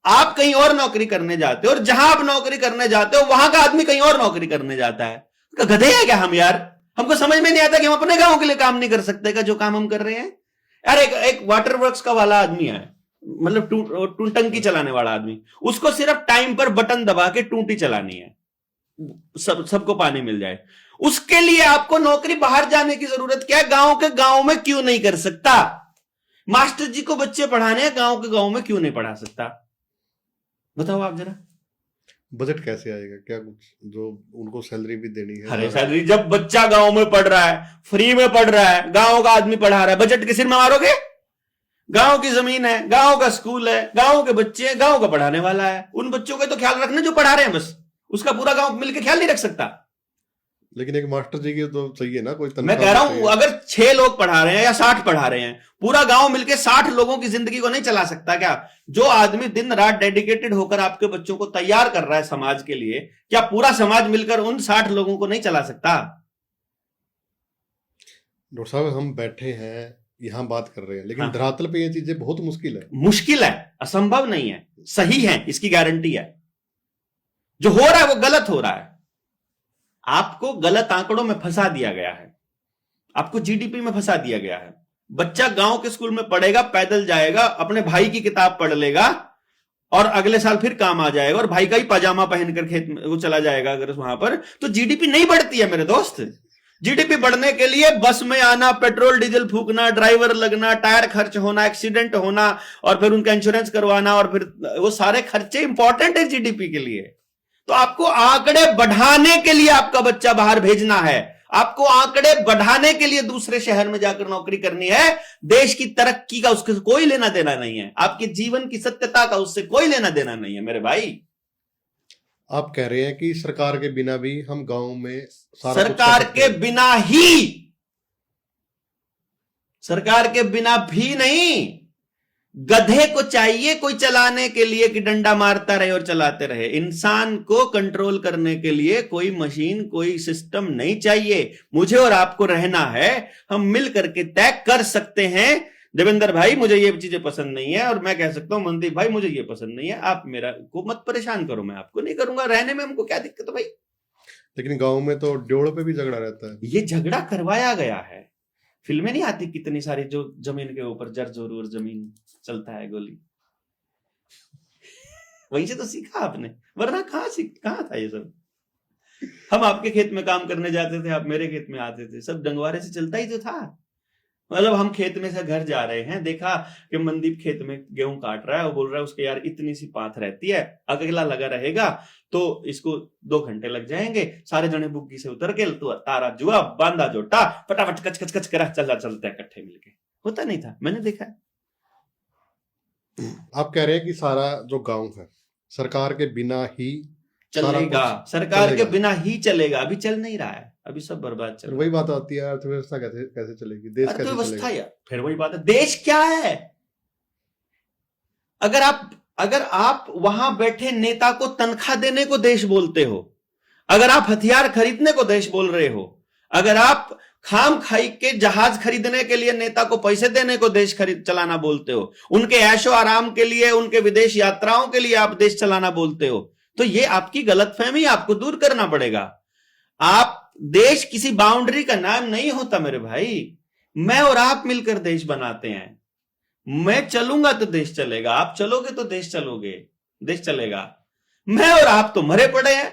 आप कहीं और नौकरी करने जाते हो और जहां आप नौकरी करने जाते हो वहां का आदमी कहीं और नौकरी करने जाता है। गधे हैं क्या हम यार? हमको समझ में नहीं आता कि हम अपने गांव के लिए काम नहीं कर सकते का जो काम हम कर रहे हैं यार। एक वाटर वर्क्स का वाला आदमी है, मतलब टंकी चलाने वाला आदमी, उसको सिर्फ टाइम पर बटन दबा के टूटी चलानी है, सबको पानी मिल जाए। उसके लिए आपको नौकरी बाहर जाने की जरूरत क्या है? गांव के गांव में क्यों नहीं कर सकता? मास्टर जी को बच्चे पढ़ाने हैं, गांव के गांव में क्यों नहीं पढ़ा सकता? बताओ आप जरा। बजट कैसे आएगा? क्या कुछ जो उनको सैलरी भी देनी है? अरे सैलरी, जब बच्चा गांव में पढ़ रहा है, फ्री में पढ़ रहा है, गांव का आदमी पढ़ा रहा है, बजट के सिर में मारोगे? गांव की जमीन है, गांव का स्कूल है, गांव के बच्चे हैं, गांव का पढ़ाने वाला है, उन बच्चों का तो ख्याल रखना जो पढ़ा रहे हैं, बस उसका पूरा गांव मिलकर ख्याल नहीं रख सकता। लेकिन एक मास्टर जी की तो चाहिए ना कोई तनख्वाह। मैं कह रहा हूं अगर 6 लोग पढ़ा रहे हैं या 60 पढ़ा रहे हैं, पूरा गांव मिलकर 60 लोगों की जिंदगी को नहीं चला सकता क्या? जो आदमी दिन रात डेडिकेटेड होकर आपके बच्चों को तैयार कर रहा है समाज के लिए, क्या पूरा समाज मिलकर उन 60 लोगों को नहीं चला सकता? डॉक्टर साहब, हम बैठे हैं यहां बात कर रहे हैं, लेकिन हाँ। धरातल पे ये चीजें बहुत मुश्किल है। मुश्किल है, असंभव नहीं है, सही है, इसकी गारंटी है। जो हो रहा है वो गलत हो रहा है। आपको गलत आंकड़ों में फंसा दिया गया है, आपको जीडीपी में फंसा दिया गया है। बच्चा गांव के स्कूल में पढ़ेगा, पैदल जाएगा, अपने भाई की किताब पढ़ लेगा और अगले साल फिर काम आ जाएगा और भाई का ही पजामा पहनकर खेत में वो चला जाएगा अगर वहां पर, तो जीडीपी नहीं बढ़ती है मेरे दोस्त। जीडीपी बढ़ने के लिए बस में आना, पेट्रोल डीजल फूकना, ड्राइवर लगना, टायर खर्च होना, एक्सीडेंट होना और फिर उनका इंश्योरेंस करवाना और फिर वो सारे खर्चे इंपॉर्टेंट है जीडीपी के लिए। तो आपको आंकड़े बढ़ाने के लिए आपका बच्चा बाहर भेजना है, आपको आंकड़े बढ़ाने के लिए दूसरे शहर में जाकर नौकरी करनी है। देश की तरक्की का उसके कोई लेना देना नहीं है, आपके जीवन की सत्यता का उससे कोई लेना देना नहीं है मेरे भाई। आप कह रहे हैं कि सरकार के बिना भी हम गांव में सरकार के बिना ही, सरकार के बिना भी नहीं, गधे को चाहिए कोई चलाने के लिए कि डंडा मारता रहे और चलाते रहे। इंसान को कंट्रोल करने के लिए कोई मशीन, कोई सिस्टम नहीं चाहिए। मुझे और आपको रहना है, हम मिल करके तय कर सकते हैं। देवेंद्र भाई मुझे ये चीजें पसंद नहीं है, और मैं कह सकता हूं मनदीप भाई मुझे ये पसंद नहीं है, आप मेरा को मत परेशान करो, मैं आपको नहीं करूंगा। रहने में हमको क्या दिक्कत है भाई? लेकिन गांव में तो ड्योड़ पे भी झगड़ा रहता है। ये झगड़ा करवाया गया है। फिल्में नहीं आती कितनी सारी जो जमीन के ऊपर जर जोर जमीन चलता है गोली, वहीं से तो सीखा आपने, वरना कहां था ये सब? हम आपके खेत में काम करने जाते थे, आप मेरे खेत में आते थे, सब डंगवारे से चलता ही तो था। मतलब हम खेत में से घर जा रहे हैं, देखा कि मनदीप खेत में गेहूं काट रहा है, वो बोल रहा है उसके यार इतनी सी पाथ रहती है, अकेला लगा रहेगा तो इसको 2 घंटे लग जाएंगे, सारे जने बुग्गी से उतर के तो तारा जुआ बांधा जोटा फटाफट कच कच कच करा चला चलते हैं इकट्ठे मिलके। होता नहीं था, मैंने देखा है। आप कह रहे हैं कि सारा जो गांव है सरकार के बिना ही चलेगा, सरकार के बिना ही चलेगा। अभी चल नहीं रहा है, अभी सब बर्बाद चल रहा है। वही बात आती है, अर्थव्यवस्था कैसे कैसे चलेगी, देश कैसे अर्थव्यवस्था चलेगा? यार, फिर वही बात है, देश क्या है? अगर आप वहां बैठे नेता को तनख्वाह देने को देश बोलते हो, अगर आप हथियार खरीदने को देश बोल रहे हो, अगर आप खाम खाई के जहाज खरीदने के लिए नेता को पैसे देने को देश खरीद चलाना बोलते हो, उनके ऐशो आराम के लिए, उनके विदेश यात्राओं के लिए आप देश चलाना बोलते हो, तो ये आपकी गलतफहमी आपको दूर करना पड़ेगा। आप देश किसी बाउंड्री का नाम नहीं होता मेरे भाई। मैं और आप मिलकर देश बनाते हैं। मैं चलूंगा तो देश चलेगा, आप चलोगे तो देश चलेगा। मैं और आप तो मरे पड़े हैं,